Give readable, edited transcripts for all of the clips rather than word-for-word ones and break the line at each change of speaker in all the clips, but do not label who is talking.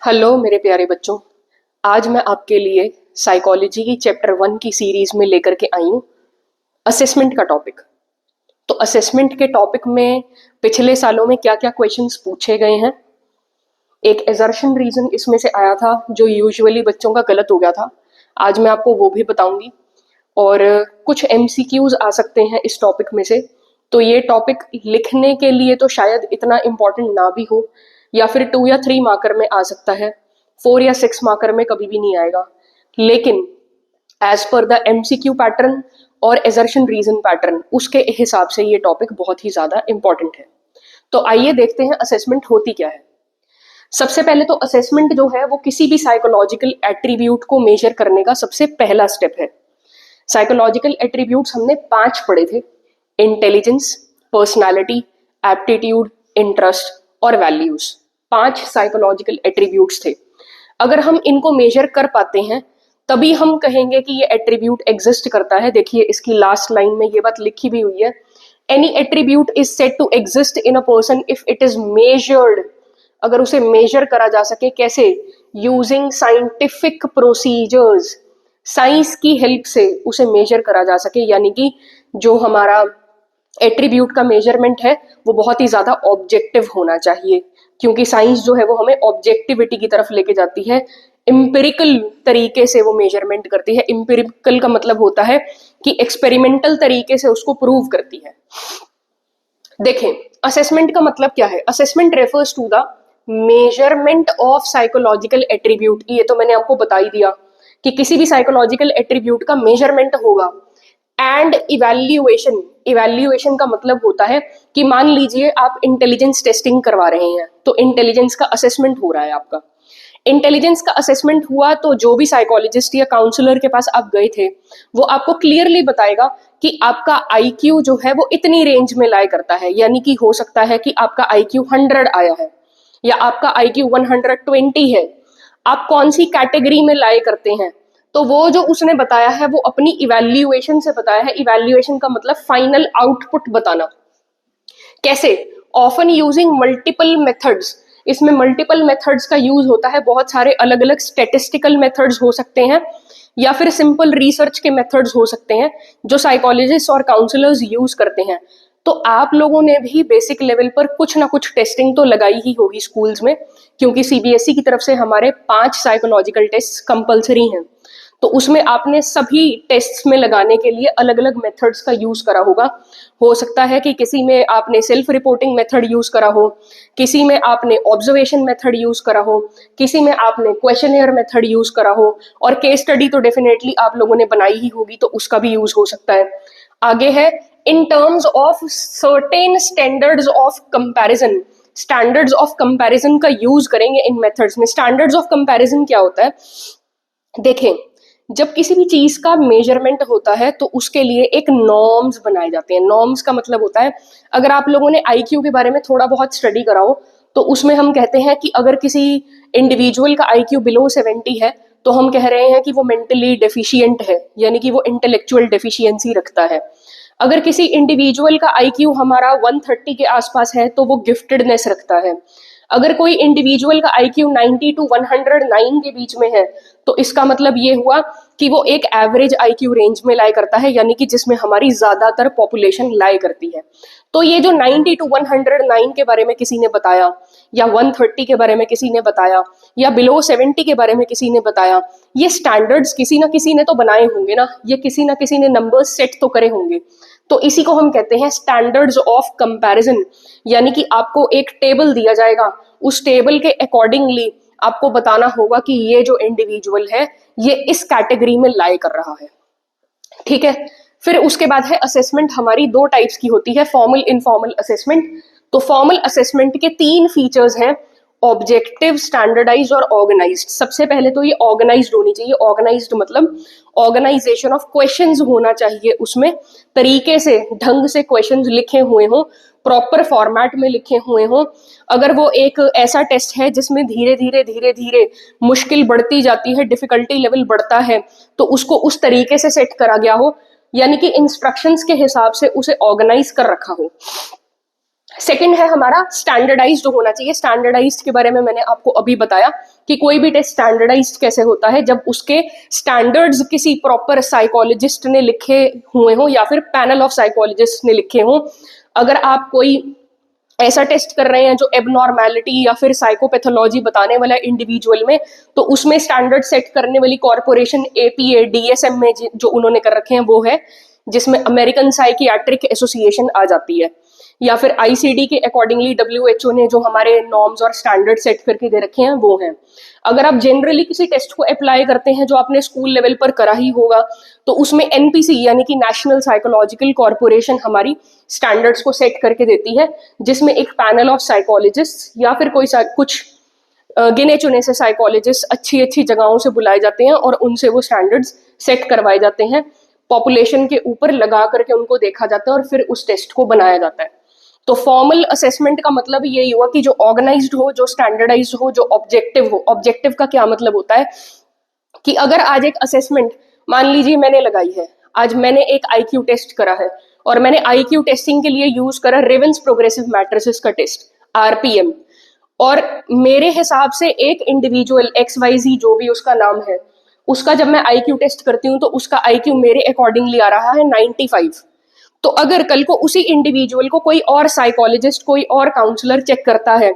Hello मेरे प्यारे बच्चों। आज मैं आपके लिए साइकोलॉजी की चैप्टर 1 की सीरीज में लेकर के आई हूँ असेसमेंट का टॉपिक। तो असेसमेंट के टॉपिक में पिछले सालों में क्या क्या क्वेश्चंस पूछे गए हैं, एक एजर्शन रीजन इसमें से आया था जो यूजुअली बच्चों का गलत हो गया था, आज मैं आपको वो भी बताऊंगी। और कुछ एमसीक्यूज आ सकते हैं इस टॉपिक में से। तो ये टॉपिक लिखने के लिए तो शायद इतना इम्पोर्टेंट ना भी हो, या फिर 2 या 3 मार्कर में आ सकता है, 4 या 6 मार्कर में कभी भी नहीं आएगा। लेकिन as per the MCQ pattern और एजर्शन रीजन पैटर्न, उसके हिसाब से ये टॉपिक बहुत ही ज्यादा इंपॉर्टेंट है। तो आइए देखते हैं असेसमेंट होती क्या है। सबसे पहले तो असेसमेंट जो है वो किसी भी साइकोलॉजिकल एट्रीब्यूट को मेजर करने का सबसे पहला स्टेप है। साइकोलॉजिकल एट्रीब्यूट्स हमने 5 पढ़े थे: इंटेलिजेंस, पर्सनालिटी, एप्टीट्यूड, इंटरेस्ट और वैल्यूज। 5 साइकोलॉजिकल एट्रीब्यूट्स थे। अगर हम इनको मेजर कर पाते हैं तभी हम कहेंगे कि ये एट्रीब्यूट एग्जिस्ट करता है। देखिए इसकी लास्ट लाइन में ये बात लिखी भी हुई है, any attribute is said to exist in a person if it is measured. अगर उसे मेजर करा जा सके, कैसे? यूजिंग साइंटिफिक प्रोसीजर्स, साइंस की हेल्प से उसे मेजर करा जा सके। यानी कि जो हमारा एट्रीब्यूट का मेजरमेंट है वो बहुत ही ज्यादा ऑब्जेक्टिव होना चाहिए, क्योंकि साइंस जो है वो हमें ऑब्जेक्टिविटी की तरफ लेके जाती है। इम्पेरिकल तरीके से वो मेजरमेंट करती है। इम्पेरिकल का मतलब होता है कि एक्सपेरिमेंटल तरीके से उसको प्रूव करती है। देखें, असेसमेंट का मतलब क्या है? Assessment refers to the measurement of psychological attribute. ये तो मैंने आपको बता ही दिया कि किसी भी साइकोलॉजिकल एट्रीब्यूट का मेजरमेंट होगा। एंड इवैल्यूएशन, इवैल्यूएशन का मतलब होता है कि मान लीजिए आप इंटेलिजेंस टेस्टिंग करवा रहे हैं, तो इंटेलिजेंस का असेसमेंट हो रहा है आपका। इंटेलिजेंस का असेसमेंट हुआ तो जो भी साइकोलॉजिस्ट या काउंसलर के पास आप गए थे वो आपको क्लियरली बताएगा कि आपका आईक्यू जो है वो इतनी रेंज में लाई करता है। यानी कि हो सकता है कि आपका आईक्यू 100 आया है या आपका आईक्यू 120 है। आप कौन सी कैटेगरी में लाई करते हैं, तो वो जो उसने बताया है वो अपनी इवैल्यूएशन से बताया है। इवैल्यूएशन का मतलब फाइनल आउटपुट बताना। कैसे? Often using multiple methods. इसमें मल्टीपल मेथड्स का यूज होता है। बहुत सारे अलग अलग स्टेटिस्टिकल मेथड्स हो सकते हैं या फिर सिंपल रिसर्च के मेथड्स हो सकते हैं जो साइकोलॉजिस्ट और काउंसलर्स यूज करते हैं। तो आप लोगों ने भी बेसिक लेवल पर कुछ ना कुछ टेस्टिंग तो लगाई ही होगी स्कूल्स में, क्योंकि सीबीएसई की तरफ से हमारे 5 साइकोलॉजिकल टेस्ट कंपलसरी हैं। तो उसमें आपने सभी टेस्ट्स में लगाने के लिए अलग अलग मेथड्स का यूज करा होगा। हो सकता है कि किसी में आपने सेल्फ रिपोर्टिंग मेथड यूज करा हो, किसी में आपने ऑब्जर्वेशन मेथड यूज करा हो, किसी में आपने क्वेश्चनियर मेथड यूज करा हो, और केस स्टडी तो डेफिनेटली आप लोगों ने बनाई ही होगी, तो उसका भी यूज हो सकता है। आगे है in terms of certain standards of comparison. Standards of comparison का यूज करेंगे इन मेथड्स में। स्टैंडर्ड्स ऑफ कंपैरिजन क्या होता है? देखें, जब किसी भी चीज का मेजरमेंट होता है तो उसके लिए एक नॉर्म्स बनाए जाते हैं। नॉर्म्स का मतलब होता है, अगर आप लोगों ने आईक्यू के बारे में थोड़ा बहुत स्टडी करा हो तो उसमें हम कहते हैं कि अगर किसी इंडिविजुअल का आईक्यू बिलो 70 है तो हम कह रहे हैं कि वो मेंटली डेफिशिएंट है, यानी कि वो इंटेलेक्चुअल डेफिशिएंसी रखता है। अगर किसी इंडिविजुअल का आईक्यू हमारा 130 के आसपास है तो वो गिफ्टेडनेस रखता है। अगर कोई इंडिविजुअल का आईक्यू 90 टू 109 के बीच में है तो इसका मतलब ये हुआ कि वो एक एवरेज आईक्यू रेंज में लाई करता है, यानी कि जिसमें हमारी ज्यादातर पॉपुलेशन लाई करती है। तो ये जो 90 टू 109 के बारे में किसी ने बताया, या 130 के बारे में किसी ने बताया, या बिलो 70 के बारे में किसी ने बताया, ये स्टैंडर्ड्स किसी ना किसी ने तो बनाए होंगे ना, ये किसी ना किसी ने नंबर्स सेट तो करे होंगे। तो इसी को हम कहते हैं स्टैंडर्ड्स ऑफ कंपैरिजन। यानी कि आपको एक टेबल दिया जाएगा, उस टेबल के अकॉर्डिंगली आपको बताना होगा कि ये जो इंडिविजुअल है ये इस कैटेगरी में लाई कर रहा है। ठीक है। फिर उसके बाद है असेसमेंट। हमारी 2 टाइप्स की होती है, फॉर्मल, इनफॉर्मल असेसमेंट। तो फॉर्मल असेसमेंट के 3 फीचर्स हैं: ऑब्जेक्टिव, स्टैंडर्डाइज्ड और ऑर्गेनाइज्ड। सबसे पहले तो ये ऑर्गेनाइज्ड होनी चाहिए। ऑर्गेनाइज्ड मतलब ऑर्गेनाइजेशन ऑफ क्वेश्चंस होना चाहिए, उसमें तरीके से, ढंग से क्वेश्चंस लिखे हुए हों, प्रॉपर फॉर्मेट में लिखे हुए हों। अगर वो एक ऐसा टेस्ट है जिसमें धीरे धीरे धीरे धीरे मुश्किल बढ़ती जाती है, डिफिकल्टी लेवल बढ़ता है, तो उसको उस तरीके से सेट करा गया हो, यानी कि इंस्ट्रक्शंस के हिसाब से उसे ऑर्गेनाइज कर रखा हो। सेकंड है हमारा स्टैंडर्डाइज्ड होना चाहिए। स्टैंडर्डाइज्ड के बारे में मैंने आपको अभी बताया कि कोई भी टेस्ट स्टैंडर्डाइज्ड कैसे होता है, जब उसके स्टैंडर्ड्स किसी प्रॉपर साइकोलॉजिस्ट ने लिखे हुए हों या फिर पैनल ऑफ साइकोलॉजिस्ट ने लिखे हों। अगर आप कोई ऐसा टेस्ट कर रहे हैं जो एबनॉर्मैलिटी या फिर साइकोपैथोलॉजी बताने वाला इंडिविजुअल में, तो उसमें स्टैंडर्ड सेट करने वाली कॉर्पोरेशन एपीए डीएसएम में जो उन्होंने कर रखे हैं वो है, जिसमें अमेरिकन साइकियाट्रिक एसोसिएशन आ जाती है, या फिर आईसीडी के अकॉर्डिंगली डब्ल्यूएचओ ने जो हमारे नॉर्म्स और स्टैंडर्ड सेट करके दे रखे हैं वो हैं। अगर आप जनरली किसी टेस्ट को अप्लाई करते हैं जो आपने स्कूल लेवल पर करा ही होगा, तो उसमें एनपीसी यानी कि नेशनल साइकोलॉजिकल कॉर्पोरेशन हमारी स्टैंडर्ड्स को सेट करके देती है, जिसमें एक पैनल ऑफ साइकोलॉजिस्ट या फिर कोई कुछ गिने चुने से साइकोलॉजिस्ट अच्छी अच्छी जगहों से बुलाए जाते हैं और उनसे वो स्टैंडर्ड्स सेट करवाए जाते हैं, पॉपुलेशन के ऊपर लगा करके उनको देखा जाता है और फिर उस टेस्ट को बनाया जाता है। तो फॉर्मल असेसमेंट का मतलब यही हुआ कि जो ऑर्गेनाइज्ड हो, जो स्टैंडर्डाइज्ड हो, जो ऑब्जेक्टिव हो। ऑब्जेक्टिव का क्या मतलब होता है कि अगर आज एक असेसमेंट मान लीजिए मैंने लगाई है, आज मैंने एक आईक्यू टेस्ट करा है और मैंने आईक्यू टेस्टिंग के लिए यूज करा रेवेंस प्रोग्रेसिव मैट्रिसेस का टेस्ट आरपीएम, और मेरे हिसाब से एक इंडिविजुअल XYZ जो भी उसका नाम है, उसका जब मैं आईक्यू टेस्ट करती हूँ तो उसका आईक्यू मेरे अकॉर्डिंगली आ रहा है 95। तो अगर कल को उसी इंडिविजुअल को कोई और साइकोलॉजिस्ट, कोई और काउंसलर चेक करता है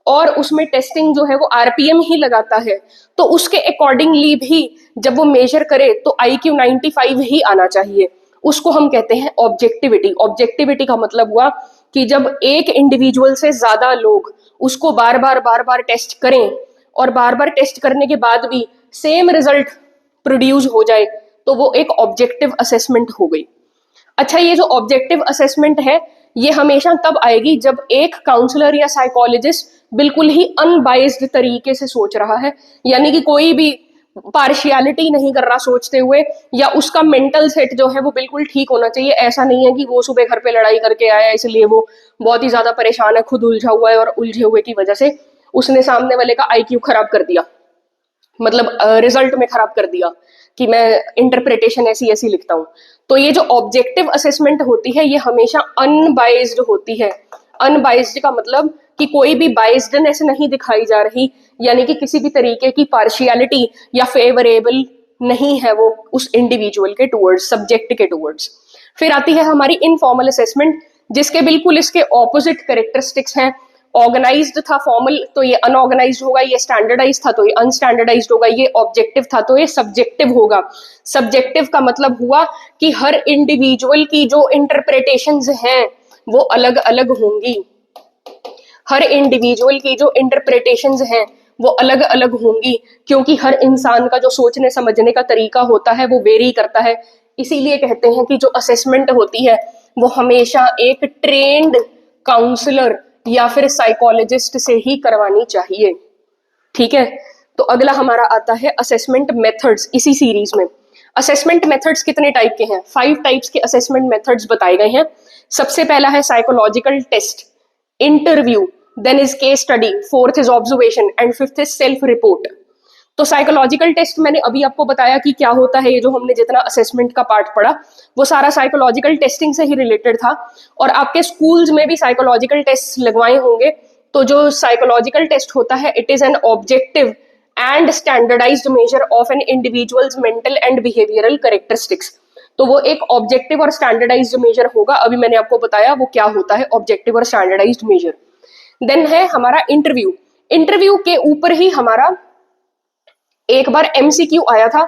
और उसमें टेस्टिंग जो है वो आरपीएम ही लगाता है, तो उसके अकॉर्डिंगली भी जब वो मेजर करे तो आईक्यू 95 ही आना चाहिए। उसको हम कहते हैं ऑब्जेक्टिविटी। ऑब्जेक्टिविटी का मतलब हुआ कि जब एक इंडिविजुअल से ज्यादा लोग उसको बार बार टेस्ट करें और बार बार टेस्ट करने के बाद भी सेम रिजल्ट प्रोड्यूस हो जाए, तो वो एक ऑब्जेक्टिव असेसमेंट हो गई। अच्छा, ये जो ऑब्जेक्टिव असेसमेंट है ये हमेशा तब आएगी जब एक काउंसलर या साइकोलॉजिस्ट बिल्कुल ही अनबाइज्ड तरीके से सोच रहा है, यानी कि कोई भी पार्शियलिटी नहीं कर रहा सोचते हुए, या उसका मेंटल सेट जो है वो बिल्कुल ठीक होना चाहिए। ऐसा नहीं है कि वो सुबह घर पे लड़ाई करके आया इसलिए वो बहुत ही ज्यादा परेशान है, खुद उलझा हुआ है और उलझे हुए की वजह से उसने सामने वाले का आईक्यू खराब कर दिया, मतलब रिजल्ट में खराब कर दिया कि मैं इंटरप्रिटेशन ऐसी ऐसी लिखता हूँ। तो ये जो ऑब्जेक्टिव असेसमेंट होती है ये हमेशा अनबाइज्ड होती है। अनबाइज्ड का मतलब कि कोई भी बाइज्डनेस नहीं दिखाई जा रही, यानी कि किसी भी तरीके की पार्शियलिटी या फेवरेबल नहीं है वो उस इंडिविजुअल के टुवर्ड्स, सब्जेक्ट के टुवर्ड्स। फिर आती है हमारी इनफॉर्मल असेसमेंट, जिसके बिल्कुल इसके ऑपोजिट कैरेक्टरिस्टिक्स हैं। ऑर्गेनाइज्ड था फॉर्मल, तो ये अनऑर्गेनाइज्ड होगा, ये स्टैंडर्डाइज था तो ये अनस्टैंडर्डाइज्ड होगा, ये ऑब्जेक्टिव था तो ये सब्जेक्टिव होगा। सब्जेक्टिव का मतलब हुआ कि हर इंडिविजुअल की जो इंटरप्रिटेशंस हैं वो अलग अलग होंगी। हर इंडिविजुअल की जो इंटरप्रिटेशंस हैं वो अलग अलग होंगी, क्योंकि हर इंसान का जो सोचने समझने का तरीका होता है वो वेरी करता है। इसीलिए कहते हैं कि जो असेसमेंट होती है वो हमेशा एक ट्रेन्ड काउंसलर या फिर साइकोलॉजिस्ट से ही करवानी चाहिए। ठीक है, तो अगला हमारा आता है असेसमेंट मेथड्स। इसी सीरीज में असेसमेंट मेथड्स कितने टाइप के हैं? 5 टाइप्स के असेसमेंट मेथड्स बताए गए हैं। सबसे पहला है psychological test, interview, then is case study, fourth is observation and fifth is self report. तो साइकोलॉजिकल टेस्ट मैंने अभी आपको बताया कि क्या होता है। ये जो हमने जितना असेसमेंट का पार्ट पढ़ा वो सारा साइकोलॉजिकल टेस्टिंग से ही रिलेटेड था, और आपके स्कूल्स में भी साइकोलॉजिकल टेस्ट लगवाए होंगे। तो जो साइकोलॉजिकल टेस्ट होता है it is an objective and standardised measure of an individual's mental and behavioural characteristics. तो वो एक ऑब्जेक्टिव और स्टैंडर्डाइज्ड मेजर होगा। अभी मैंने आपको बताया वो क्या होता है ऑब्जेक्टिव और स्टैंडर्डाइज्ड मेजर। देन है हमारा इंटरव्यू। इंटरव्यू के ऊपर ही हमारा एक बार एमसीक्यू आया था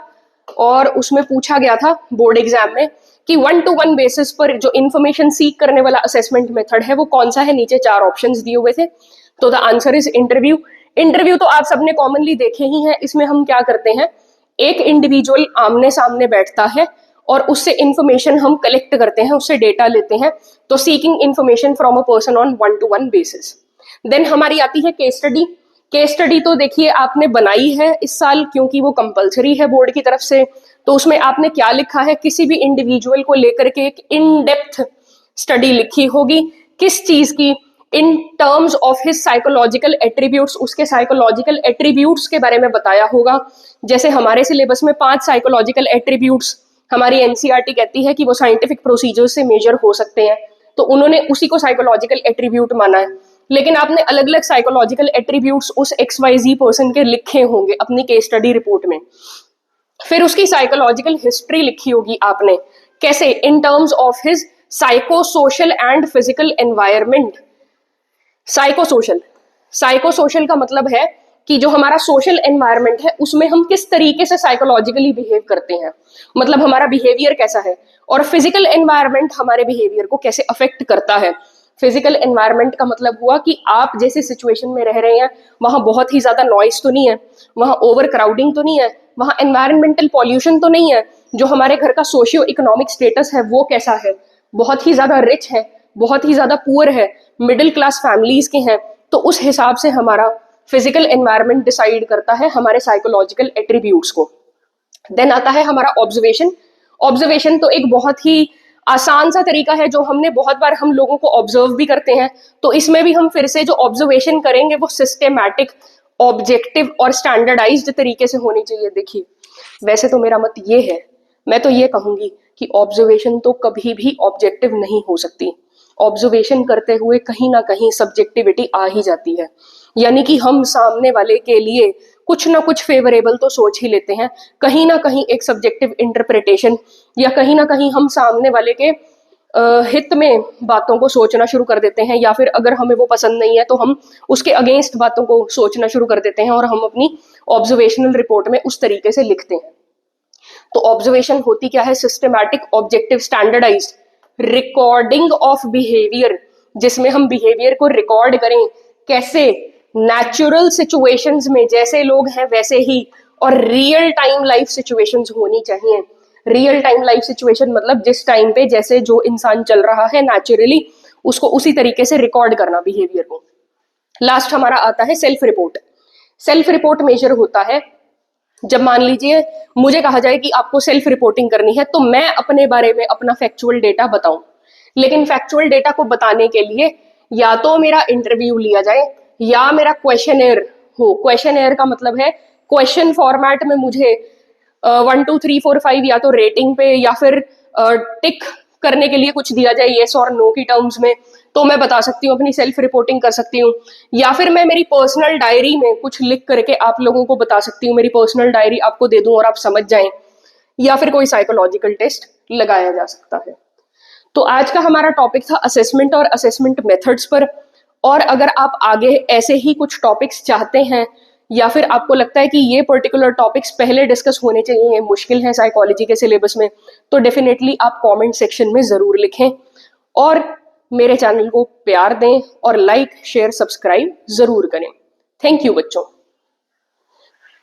और उसमें पूछा गया था बोर्ड एग्जाम में कि 1-to-1 बेसिस पर जो इन्फॉर्मेशन सीक करने वाला असेसमेंट मेथड है वो कौन सा है। नीचे 4 ऑप्शंस दिए हुए थे, तो the answer is interview. Interview तो आप सबने कॉमनली देखे ही है। इसमें हम क्या करते हैं, एक इंडिविजुअल आमने सामने बैठता है और उससे इंफॉर्मेशन हम कलेक्ट करते हैं, उससे डेटा लेते हैं। तो seeking information from a person on 1-to-1 basis. Then हमारी आती है केस स्टडी। केस स्टडी तो देखिए आपने बनाई है इस साल, क्योंकि वो कंपलसरी है बोर्ड की तरफ से। तो उसमें आपने क्या लिखा है, किसी भी इंडिविजुअल को लेकर के एक इन डेप्थ स्टडी लिखी होगी। किस चीज की? In terms of his psychological attributes, उसके साइकोलॉजिकल एट्रीब्यूट्स के बारे में बताया होगा। जैसे हमारे सिलेबस में 5 साइकोलॉजिकल एट्रीब्यूट्स हमारी एनसीईआरटी कहती है कि वो साइंटिफिक प्रोसीजर से मेजर हो सकते हैं, तो उन्होंने उसी को साइकोलॉजिकल एट्रीब्यूट माना है। लेकिन आपने अलग अलग साइकोलॉजिकल एट्रीब्यूट्स उस XYZ पर्सन के लिखे होंगे अपनी केस स्टडी रिपोर्ट में। फिर उसकी साइकोलॉजिकल हिस्ट्री लिखी होगी आपने, कैसे, in terms of his psycho social and physical environment. Psychosocial, psychosocial का मतलब है कि जो हमारा सोशल एनवायरनमेंट है उसमें हम किस तरीके से साइकोलॉजिकली बिहेव करते हैं, मतलब हमारा बिहेवियर कैसा है, और फिजिकल एनवायरनमेंट हमारे बिहेवियर को कैसे अफेक्ट करता है। फिजिकल एनवायरनमेंट का मतलब हुआ कि आप जैसे सिचुएशन में रह रहे हैं वहां बहुत ही ज्यादा नॉइस तो नहीं है, वहां ओवर क्राउडिंग तो नहीं है, वहां एनवायरमेंटल पॉल्यूशन तो नहीं है, जो हमारे घर का सोशियो इकोनॉमिक स्टेटस है वो कैसा है, बहुत ही ज्यादा रिच है, बहुत ही ज्यादा पुअर है, मिडिल क्लास फैमिलीज के हैं। तो उस हिसाब से हमारा फिजिकल एनवायरनमेंट डिसाइड करता है हमारे साइकोलॉजिकल एट्रीब्यूट्स को। देन आता है हमारा ऑब्जर्वेशन। ऑब्जर्वेशन तो एक बहुत ही आसान सा तरीका है जो हमने बहुत बार हम लोगों को ऑब्जर्व भी करते हैं, तो इसमें भी हम फिर से जो ऑब्जर्वेशन करेंगे वो सिस्टेमैटिक, ऑब्जेक्टिव और स्टैंडर्डाइज्ड तरीके से होनी चाहिए। देखिए, वैसे तो मेरा मत ये है, मैं तो ये कहूंगी कि ऑब्जर्वेशन तो कभी भी ऑब्जेक्टिव नहीं हो सकती। ऑब्जर्वेशन करते हुए कहीं ना कहीं सब्जेक्टिविटी आ ही जाती है, यानी कि हम सामने वाले के लिए कुछ ना कुछ फेवरेबल तो सोच ही लेते हैं, कहीं ना कहीं एक सब्जेक्टिव इंटरप्रिटेशन, या कहीं ना कहीं हम सामने वाले के हित में बातों को सोचना शुरू कर देते हैं, या फिर अगर हमें वो पसंद नहीं है तो हम उसके अगेंस्ट बातों को सोचना शुरू कर देते हैं और हम अपनी ऑब्जर्वेशनल रिपोर्ट में उस तरीके से लिखते हैं। तो ऑब्जर्वेशन होती क्या है? Systematic, objective, standardised recording of behaviour, जिसमें हम बिहेवियर को रिकॉर्ड करें। कैसे? नेचुरल सिचुएशंस में जैसे लोग हैं वैसे ही, और रियल टाइम लाइफ सिचुएशंस होनी चाहिए। रियल टाइम लाइफ सिचुएशन मतलब जिस टाइम पे जैसे जो इंसान चल रहा है नेचुरली, उसको उसी तरीके से रिकॉर्ड करना बिहेवियर को। लास्ट हमारा आता है self report. Self report measure होता है जब मान लीजिए मुझे कहा जाए कि आपको सेल्फ रिपोर्टिंग करनी है, तो मैं अपने बारे में अपना फैक्चुअल डेटा बताऊं, लेकिन फैक्चुअल डेटा को बताने के लिए या तो मेरा इंटरव्यू लिया जाए या मेरा क्वेश्चनेयर हो। क्वेश्चनेयर का मतलब है क्वेश्चन फॉर्मेट में मुझे 1 2 3 4 5 या तो रेटिंग पे या फिर टिक करने के लिए कुछ दिया जाए येस और नो की टर्म्स में, तो मैं बता सकती हूँ, अपनी सेल्फ रिपोर्टिंग कर सकती हूँ। या फिर मैं मेरी पर्सनल डायरी में कुछ लिख करके आप लोगों को बता सकती हूँ, मेरी पर्सनल डायरी आपको दे दूं और आप समझ जाएं। या फिर कोई साइकोलॉजिकल टेस्ट लगाया जा सकता है। तो आज का हमारा टॉपिक था असेसमेंट और असेसमेंट मेथड्स पर। और अगर आप आगे ऐसे ही कुछ टॉपिक्स चाहते हैं या फिर आपको लगता है कि ये पर्टिकुलर टॉपिक्स पहले डिस्कस होने चाहिए, मुश्किल है साइकोलॉजी के सिलेबस में, तो डेफिनेटली आप कमेंट सेक्शन में जरूर लिखें और मेरे चैनल को प्यार दें और लाइक, शेयर, सब्सक्राइब जरूर करें। थैंक यू बच्चों।